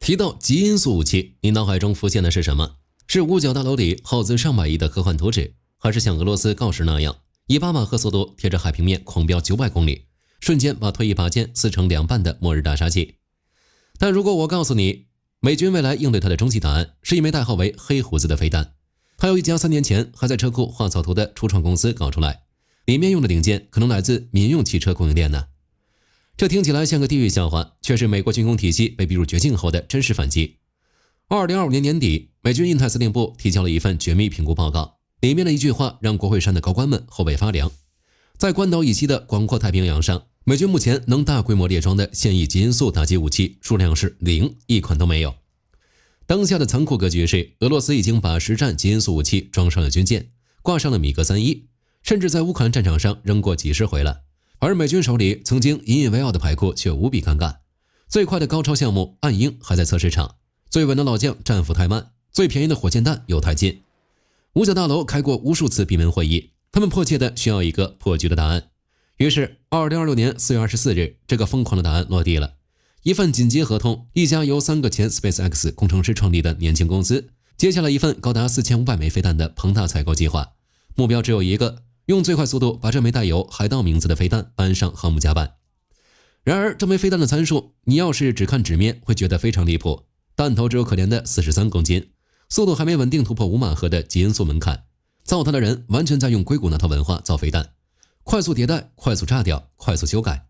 提到極音速武器，你腦海中浮現的是什麼？是五角大樓裡耗資上百億的科幻圖紙，還是像俄羅斯鋯石那樣以8馬赫速度貼着海平面狂飆900公里，瞬間把退役靶艦撕成2半的末日大殺器？但如果我告訴你，美軍未來應對它的終極答案是一枚代號為黑胡子的飛彈，它由一家3年前還在車庫畫草圖的初創公司搞出來，裡面用的零件可能來自民用汽車供應鏈呢。這聽起來像個地獄笑話，卻是美國軍工體系被逼入絕境後的真實反擊。2025年年底，美軍印太司令部提交了一份絕密評估報告，裡面的一句話讓國會山的高官們後背發涼。在關島以西的廣闊太平洋上，美軍目前能大規模列裝的现役极音速打擊武器數量是0，一款都沒有。當下的殘酷格局是，俄羅斯已經把實戰極音速武器裝上了軍艦，掛上了米格31，甚至在烏克蘭戰場上扔過幾十回了。而美軍手裡曾經引以為傲的牌庫卻無比尷尬，最快的高超項目暗鷹還在測試場，最穩的老將戰斧太慢，最便宜的火箭彈又太近。五角大樓開過無數次閉門會議，他們迫切地需要一個破局的答案。於是2026年4月24日，這個瘋狂的答案落地了。一份緊急合同，一家由3個前 SpaceX 工程師創立的年輕公司接下了一份高達4500枚飛彈的龐大採購計劃，目標只有一個，用最快速度把這枚帶有海盜名字的飛彈搬上航母甲板。然而這枚飛彈的參數，你要是只看紙面會覺得非常離譜，彈頭只有可憐的43公斤，速度還沒穩定突破5馬赫的極音速門檻，造它的人完全在用硅谷那套文化造飛彈，快速迭代，快速炸掉，快速修改。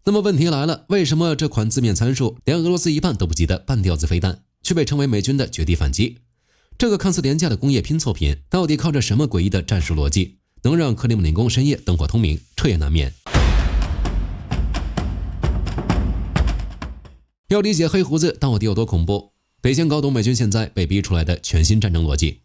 那麼問題來了，為什麼這款字面參數連俄羅斯一半都不及的半吊子飛彈卻被稱為美軍的絕地反擊？這個看似廉價的工業拼湊品到底靠着什麼詭異的戰術邏輯能讓克里姆林宮深夜燈火通明，徹夜難眠？要理解黑胡子到底有多恐怖，得先搞懂美軍現在被逼出來的全新戰爭邏輯。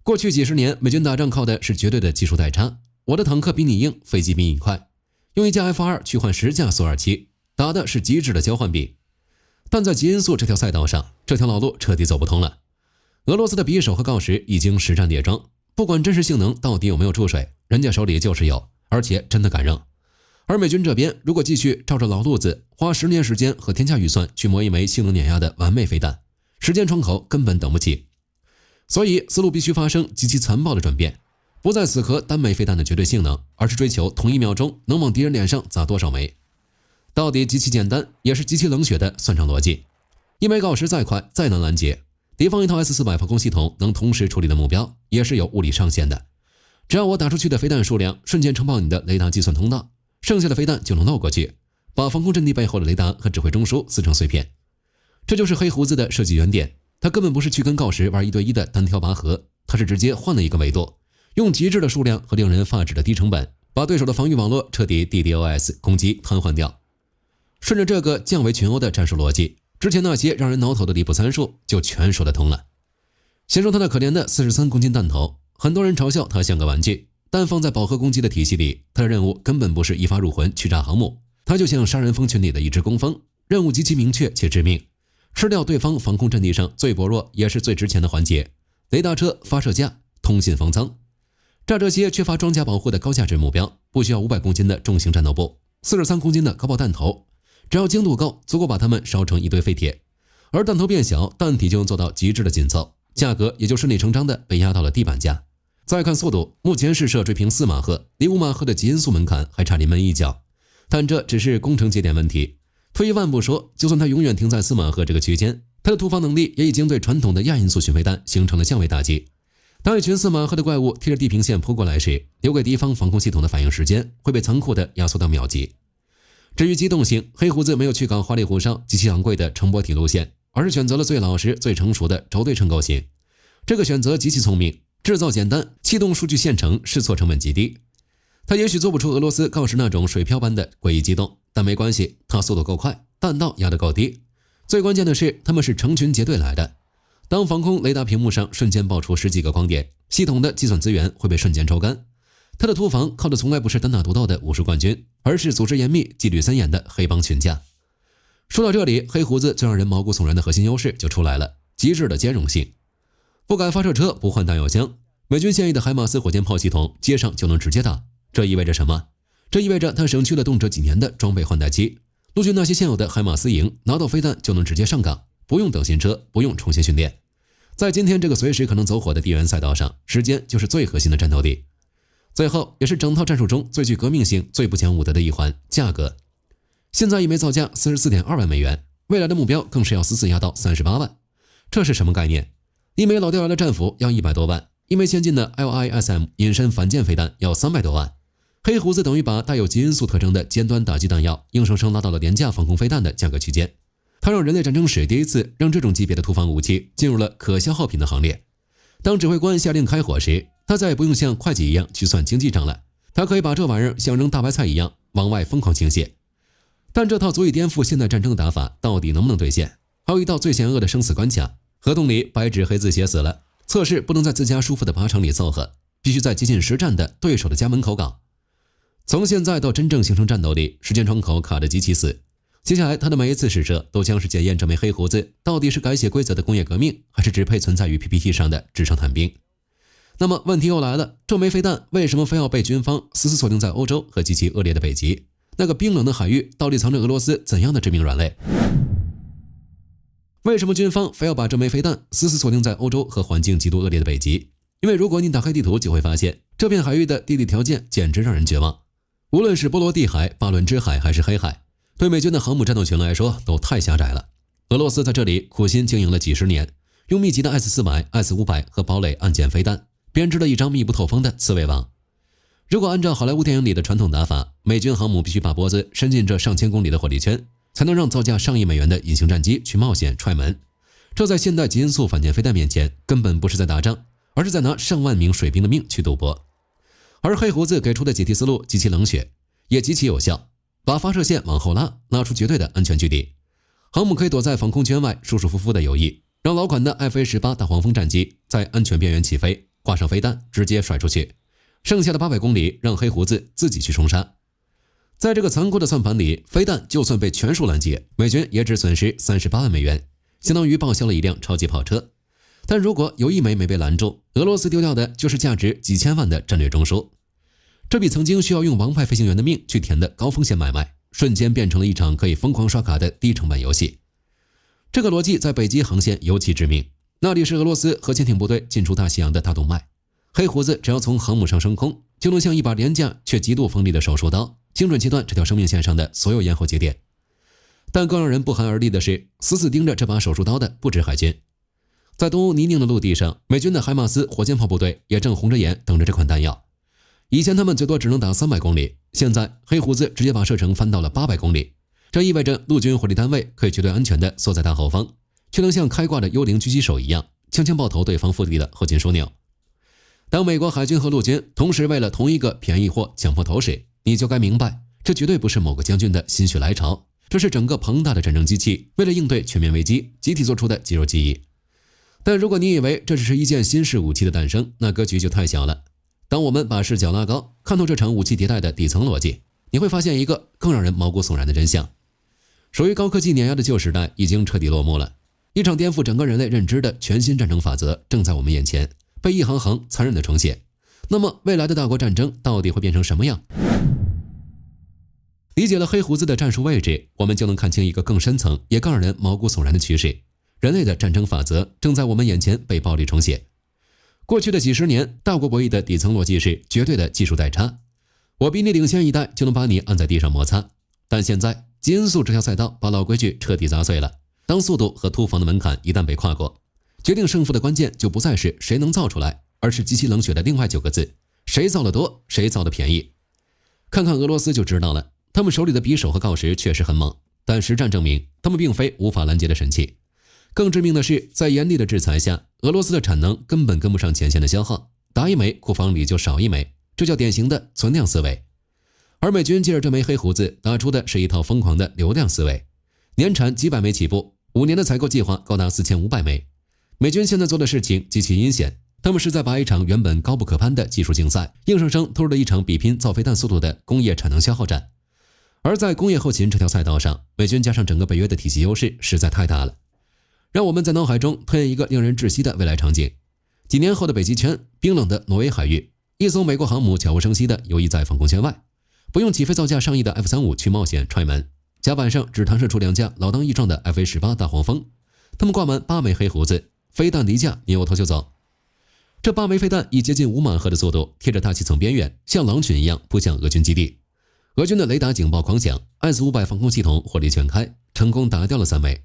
過去幾十年，美軍打仗靠的是絕對的技術代差，我的坦克比你硬，飛機比你快，用一架 F2 去換10架蘇27，打的是極致的交換比。但在极音速這條賽道上，這條老路徹底走不通了。俄羅斯的匕首和鋯石已經實戰列裝，不管真實性能到底有沒有注水，人家手裡就是有，而且真的敢扔。而美軍這邊如果繼續照着老路子，花10年時間和天價預算去磨一枚性能碾壓的完美飛彈，時間窗口根本等不起。所以思路必須發生極其殘暴的轉變，不再死磕单枚飛彈的絕對性能，而是追求同1秒鐘能往敵人臉上砸多少枚。到底極其簡單，也是極其冷血的算賬邏輯。一枚鋯石再快再難攔截，敵方一套 S400 防空系統能同時處理的目標也是有物理上限的。只要我打出去的飛彈數量瞬間承包你的雷達計算通道，剩下的飛彈就能漏過去，把防空阵地背後的雷達和指揮中枢撕成碎片。這就是黑胡子的設計原點，他根本不是去跟鋯石玩1對1的單挑拔河，他是直接換了一個維度，用極致的數量和令人發指的低成本，把對手的防禦網絡徹底 DDoS 攻擊癱瘓掉。順着這個降維群毆的戰術邏輯，之前那些讓人撓頭的離譜參數就全說得通了。先說他那可憐的43公斤彈頭，很多人嘲笑他像個玩具，但放在飽和攻擊的體系裡，他的任務根本不是一發入魂去炸航母，他就像殺人蜂群裡的一隻工蜂，任務極其明確且致命，吃掉对方防空陣地上最薄弱也是最值錢的環節，雷達車、發射架、通信方艙。炸這些缺乏裝甲保護的高價值目標，不需要500公斤的重型戰鬥部，43公斤的高爆彈頭，只要精度夠，足夠把它們燒成一堆廢鐵。而彈頭變小，彈體就能做到極致的緊湊，價格也就順理成章的被壓到了地板價。再看速度，目前試射追平4馬赫，離5馬赫的極音速門檻還差臨門一腳。但這只是工程節點問題。退一萬步說，就算它永遠停在4馬赫這個区間，它的突防能力也已經對傳統的亞音速巡飛彈形成了降維打擊。當一群4馬赫的怪物貼着地平線撲過來時，留給敵方防空系統的反應時間會被殘酷地壓縮到秒級。至於機動性，黑胡子沒有去搞花裡胡哨、極其昂貴的乘波體路線，而是選擇了最老實、最成熟的軸對稱構型。這個選擇極其聰明，製造簡單，氣動數據現成，試錯成本極低。它也許做不出俄羅斯鋯石那種水漂般的詭異機動，但沒關係，它速度夠快，彈道壓得夠低。最關鍵的是，他們是成群結隊來的。當防空雷達屏幕上瞬間爆出10幾個光點，系統的計算資源會被瞬間抽乾。他的突防靠的從來不是單打獨鬥的武術冠軍，而是組織嚴密、紀律森嚴的黑幫群架。說到這裡，黑胡子最讓人毛骨悚然的核心優勢就出來了：極致的兼容性。不改發射車，不換彈藥箱，美軍现役的海馬斯火箭炮系統接上就能直接打。這意味着什麼？這意味着他省去了動輒幾年的裝備換代期。陸軍那些現有的海馬斯營拿到飛彈就能直接上崗，不用等新車，不用重新訓練。在今天這個隨時可能走火的地緣賽道上，時間就是最核心的戰鬥力。最後，也是整套戰術中最具革命性、最不講武德的一環——價格。現在一枚造價44.2萬美元，未來的目標更是要死死壓到38萬。這是什麼概念？一枚老掉牙的戰斧要100多萬，一枚先進的 LISM 隱身反艦飛彈要300多萬。黑胡子等於把帶有极音速特徵的尖端打擊彈藥硬生生拉到了廉價防空飛彈的價格區間。它讓人類戰爭史第一次讓這種級別的突防武器進入了可消耗品的行列。當指揮官下令開火時，他再也不用像會計一樣去算經濟賬了，他可以把這玩意兒像扔大白菜一樣往外瘋狂傾瀉。但這套足以顛覆現代戰爭的打法到底能不能兌現？還有一道最險惡的生死關卡，合同裡白紙黑字寫死了，測試不能在自家舒服的靶場裡湊合，必須在接近實戰的對手的家門口搞。從現在到真正形成戰鬥力，時間窗口卡得極其死。接下來他的每一次試射都將是檢驗這枚黑胡子到底是改寫規則的工業革命，還是只配存在於 PPT 上的紙上談兵。那麼問題又來了，這枚飛彈為什麼非要被軍方死死鎖定在歐洲和極其惡劣的北極？那個冰冷的海域到底藏着俄羅斯怎樣的致命軟肋？為什麼軍方非要把這枚飛彈死死鎖定在歐洲和環境極度惡劣的北極？因為如果你打開地圖就會發現，這片海域的地理條件簡直讓人絕望。無論是波羅的海、巴倫支海還是黑海，對美軍的航母戰鬥群來說都太狹窄了。俄羅斯在這裡苦心經營了幾十年，用密集的 S-400、S-500 和堡壘岸艦飛彈編織了一張密不透風的刺蝟網。如果按照好萊塢電影裡的傳統打法，美軍航母必須把脖子伸進這上千公里的火力圈，才能讓造價上億美元的隱形戰機去冒險踹門。這在現代極音速反艦飛彈面前根本不是在打仗，而是在拿上萬名水兵的命去賭博。而黑胡子給出的解题思路極其冷血，也極其有效，把發射線往後拉出絕對的安全距離。航母可以躲在防空圈外舒舒服服的游弋，讓老款的 F/A-18大黃蜂戰機在安全邊緣起飛，掛上飛彈直接甩出去，剩下的800公里讓黑胡子自己去衝殺。在這個殘酷的算盤裡，飛彈就算被全數攔截，美軍也只損失38萬美元，相當於報銷了一輛超級跑車。但如果有一枚沒被攔住，俄羅斯丟掉的就是價值幾千萬的戰略中樞。這比曾經需要用王牌飛行員的命去填的高風險買賣，瞬間變成了一場可以瘋狂刷卡的低成本遊戲。這個邏輯在北極航線尤其致命，那裡是俄羅斯核潛艇部隊進出大西洋的大動脈。黑胡子只要從航母上升空，就能像一把廉價卻極度鋒利的手術刀，精準切斷這條生命線上的所有咽喉節點。但更讓人不寒而栗的是，死死盯着這把手術刀的不止海軍。在東歐泥濘的陸地上，美軍的海馬斯火箭炮部隊也正紅着眼等着這款彈藥。以前他們最多只能打300公里，現在黑胡子直接把射程翻到了800公里。這意味着陸軍火力單位可以絕對安全地縮在大後方，卻能像開掛的幽靈狙擊手一樣，槍槍爆頭對方腹地的後勤樞紐。當美國海軍和陸軍同時為了同一個便宜貨搶破頭時，你就該明白，這絕對不是某個將軍的心血來潮，這是整個龐大的戰爭機器為了應對全面危機集體做出的肌肉記憶。但如果你以為這只是一件新式武器的誕生，那格局就太小了。當我們把視角拉高，看透這場武器迭代的底層邏輯，你會發現一個更讓人毛骨悚然的真相：屬於高科技碾壓的舊時代已經徹底落幕了，一場顛覆整個人類認知的全新戰爭法則正在我們眼前被一行行殘忍的重寫。那麼未来的大國戰爭到底會變成什麼樣？理解了黑胡子的戰術位置，我們就能看清一個更深層也更讓人毛骨悚然的趨勢：人類的戰爭法則正在我們眼前被暴力重寫。過去的幾十年，大國博弈的底層邏輯是絕对的技術代差，我比你領先一代就能把你按在地上摩擦。但現在极音速這條賽道把老規矩徹底砸碎了，當速度和突防的門檻一旦被跨過，決定勝負的關鍵就不再是誰能造出來，而是極其冷血的另外9個字：誰造得多，誰造得便宜。看看俄羅斯就知道了，他們手裡的匕首和鋯石確實很猛，但實戰證明他們並非無法攔截的神器。更致命的是，在嚴厲的制裁下，俄羅斯的產能根本跟不上前線的消耗，打一枚庫房裡就少一枚，這叫典型的存量思維。而美軍借着這枚黑胡子打出的是一套瘋狂的流量思維，年產幾百枚起步，5年的採購計劃高達4500枚。美軍現在做的事情極其陰險，他們是在把一場原本高不可攀的技術競賽，硬生生拖入了一場比拼造飛彈速度的工業產能消耗戰。而在工業後勤這條賽道上，美軍加上整個北約的體系優勢實在太大了。讓我們在腦海中推演一個令人窒息的未來場景：幾年後的北極圈，冰冷的挪威海域，一艘美國航母悄无声息地游弋在防空圈外，不用起飞造價上億的 F-35去冒險踹門，甲板上只彈射出2架老當益壯的 F/A-18大黄蜂，他們掛滿8枚黑鬍子，飛彈離架，扭頭就走。這8枚飛彈以接近5馬赫的速度貼着大氣層邊緣，像狼群一樣撲向俄軍基地。俄軍的雷達警報狂響，S-500防空系統火力全開，成功打掉了3枚。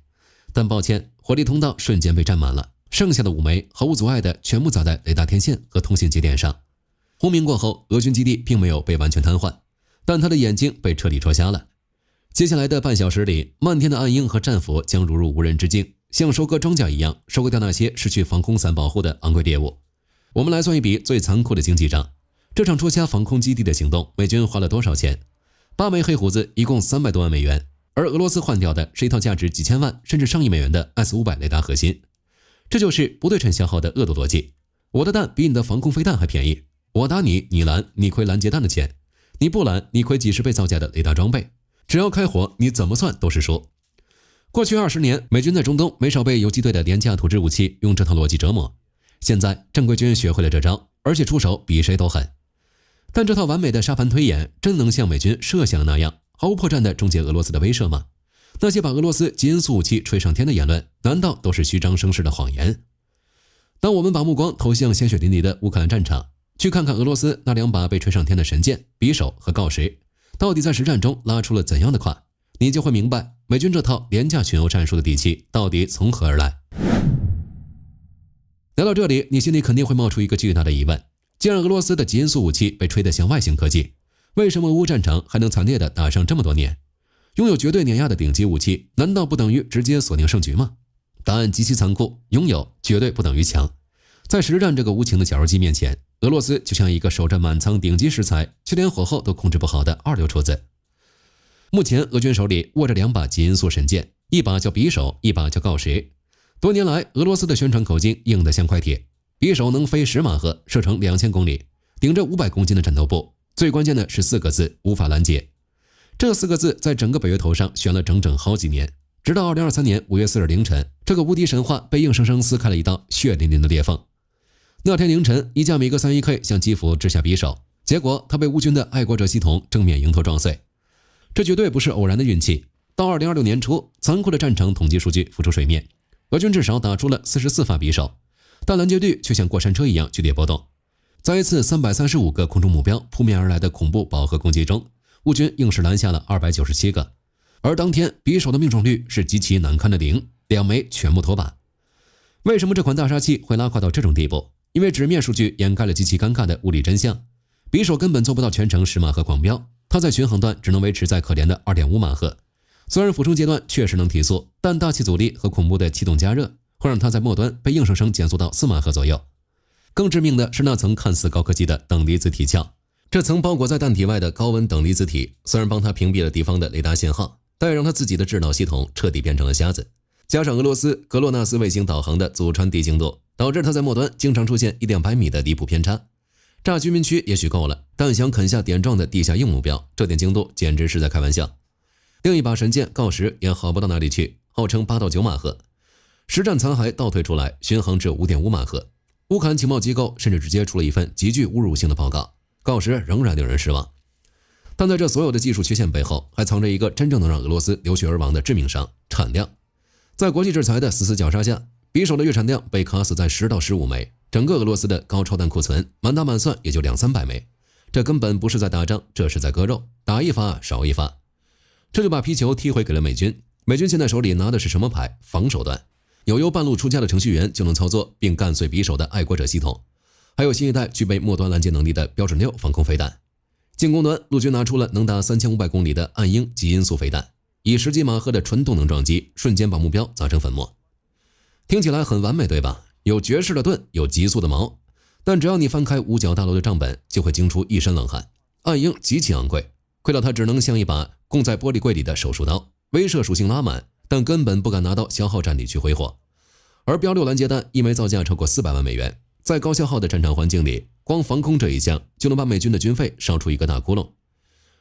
但抱歉，火力通道瞬間被占滿了，剩下的5枚毫無阻礙的全部砸在雷達天線和通信節點上。轟鳴過後，俄軍基地並沒有被完全癱瘓，但他的眼睛被徹底戳瞎了。接下來的半小時裡，漫天的暗鷹和戰斧將如入無人之境，像收割莊稼一樣收割掉那些失去防空傘保護的昂貴獵物。我們來算一筆最殘酷的經濟賬：這場戳瞎防空基地的行動，美軍花了多少錢？8枚黑鬍子一共300多萬美元，而俄羅斯換掉的是一套價值幾千萬甚至上億美元的 S-500 雷達核心。這就是不對稱消耗的惡毒逻輯。我的彈比你的防空飞彈還便宜，我打你，你攔，你虧攔截彈的錢；你不攔，你虧幾十倍造價的雷達裝備。只要開火，你怎麼算都是輸。過去20年，美軍在中東沒少被游擊队的廉價土制武器用這套邏輯折磨。現在正規軍學會了這招，而且出手比誰都狠。但這套完美的沙盘推演真能像美軍設想的那樣毫無破綻地終結俄羅斯的威懾嗎？那些把俄羅斯極音速武器吹上天的言論，難道都是虛張聲勢的謊言？當我們把目光投向鮮血淋漓的烏克蘭戰場，去看看俄羅斯那2把被吹上天的神箭匕首和鋯石到底在實戰中拉出了怎樣的胯，你就會明白美軍這套廉價群毆戰術的底氣到底從何而來。聊到這裡，你心裡肯定會冒出一個巨大的疑問：既然俄羅斯的极音速武器被吹得像外星科技，為什麼俄烏戰場還能慘烈地打上這麼多年？擁有絕對碾壓的頂級武器，難道不等於直接鎖定勝局嗎？答案極其殘酷，擁有絕對不等於強。在實戰這個無情的绞肉機面前，俄羅斯就像一個守着滿倉頂級食材卻連火候都控制不好的二流廚子。目前俄軍手裡握着2把极音速神箭，一把叫匕首，一把叫鋯石。多年來，俄羅斯的宣傳口徑硬得像塊鐵，匕首能飛10馬赫，射程2000公里，頂着500公斤的戰鬥部。最關鍵的是4個字：無法攔截。這4個字在整個北約頭上懸了整整好幾年，直到2023年5月4日凌晨，這個無敵神話被硬生生撕開了一道血淋淋的裂縫。那天凌晨，一架米格31K 向基輔掷下匕首，結果他被烏軍的愛國者系統正面迎頭撞碎。這絕對不是偶然的運氣。到2026年初，殘酷的戰場統計數據浮出水面，俄軍至少打出了44發匕首，但攔截率卻像過山車一樣劇烈波動。在一次335個空中目標撲面而來的恐怖飽和攻擊中，烏軍硬是攔下了297個，而當天匕首的命中率是極其難堪的0，2枚全部脫靶。為什麼這款大殺器會拉胯到這種地步？因為紙面數據掩蓋了極其尷尬的物理真相。匕首根本做不到全程10馬赫狂飆，它在巡航段只能維持在可憐的2.5馬赫。雖然俯衝階段確實能提速，但大氣阻力和恐怖的氣動加熱會讓它在末端被硬生生減速到4馬赫左右。更致命的是那層看似高科技的等離子體鞘。這層包裹在彈體外的高溫等離子體，雖然幫他屏蔽了敵方的雷達信號，但也讓他自己的智腦系統徹底變成了瞎子。加上俄羅斯格洛納斯衛星導航的祖傳地精度，導致他在末端經常出現100-200米的離譜偏差。炸居民區也許夠了，但想啃下點狀的地下硬目標，這點精度簡直是在開玩笑。另一把神箭鋯石也好不到哪裡去，號稱8到9馬赫，實戰殘骸倒退出來，巡航至5.5馬赫。烏克蘭情報機構甚至直接出了一份極具侮辱性的報告，鋯石仍然令人失望。但在這所有的技術缺陷背後，還藏着一個真正能讓俄羅斯流血而亡的致命傷——產量。在國際制裁的死死绞殺下，匕首的月產量被卡死在10到15枚，整個俄羅斯的高超彈庫存滿打滿算也就200-300枚。這根本不是在打仗，這是在割肉，打一發少一發。這就把皮球踢回給了美軍。美軍現在手裡拿的是什麼牌？防守端。有由半路出家的程序員就能操作並幹碎匕首的愛國者系統，還有新一代具備末端攔截能力的標準6防空飛彈。進攻端，陸軍拿出了能達3500公里的暗鷹极音速飛彈，以10幾馬赫的純動能撞擊，瞬間把目標砸成粉末。聽起來很完美，對吧？有絕世的盾，有急速的矛，但只要你翻開五角大樓的賬本，就會驚出一身冷汗。暗鷹極其昂貴，貴到它只能像一把供在玻璃櫃裡的手術刀，威懾屬性拉滿，但根本不敢拿到消耗戰裡去揮霍。而標6攔截彈一枚造價超過400萬美元，在高消耗的戰場環境裡，光防空這一項就能把美軍的軍費燒出一個大窟窿。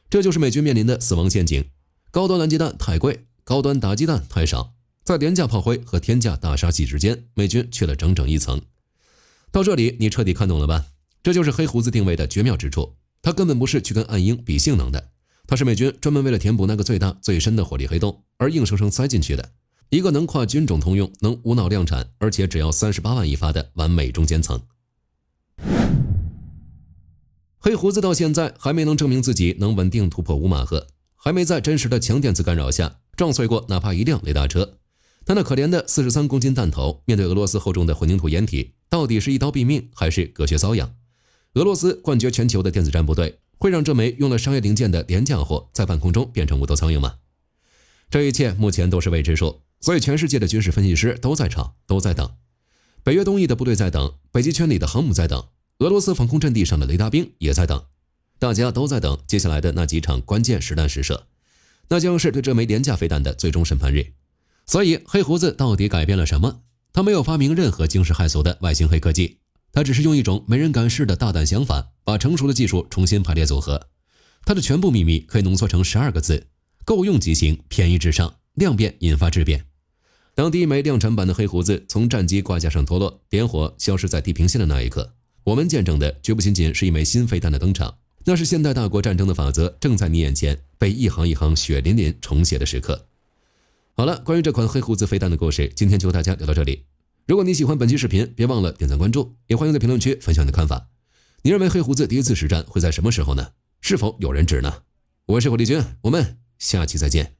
這就是美軍面臨的死亡陷阱：高端攔截彈太貴，高端打擊彈太少，在廉價炮灰和天價大殺器之間，美軍缺了整整一層。到這裡你徹底看懂了吧？這就是黑鬍子定位的絕妙之處，它根本不是去跟暗鷹比性能的，它是美軍專門為了填補那個最大最深的火力黑洞而硬生生塞進去的。一個能跨軍種通用、能無腦量產，而且只要38萬一發的完美中間層。黑胡子到現在還沒能證明自己能穩定突破5馬赫，還沒在真實的強電子干擾下撞碎過哪怕一輛雷達車。他那可憐的43公斤彈頭，面對俄羅斯厚重的混凝土掩體，到底是一刀毙命還是隔靴搔癢？俄羅斯冠絕全球的電子戰部隊，會讓這枚用了商業零件的廉價貨在半空中變成無頭蒼蠅嗎？這一切目前都是未知數，所以全世界的軍事分析師都在吵，都在等。北約東翼的部隊在等，北极圈裡的航母在等，俄羅斯防空陣地上的雷達兵也在等，大家都在等接下來的那幾場關鍵實彈試射，那將是对這枚廉價飛彈的最終審判日。所以黑胡子到底改变了什麼？他沒有發明任何驚世骇俗的外星黑科技，他只是用一種沒人敢試的大膽想法，把成熟的技術重新排列組合。他的全部秘密可以濃縮成12個字：夠用即行，便宜至上，量變引發質變。當第一枚量產版的黑胡子從戰機掛架上脫落，點火消失在地平線的那一刻，我們見證的絕不僅僅是一枚新飛彈的登場，那是現代大國戰爭的法則正在你眼前被一行一行血淋淋重寫的時刻。好了，關於這款黑胡子飛彈的故事，今天就和大家聊到這裡。如果你喜歡本期視頻，別忘了點讚關注，也歡迎在評論區分享你的看法。你認為黑胡子第一次實戰會在什麼時候呢？是否有人指呢？我是火力軍，我們下期再見。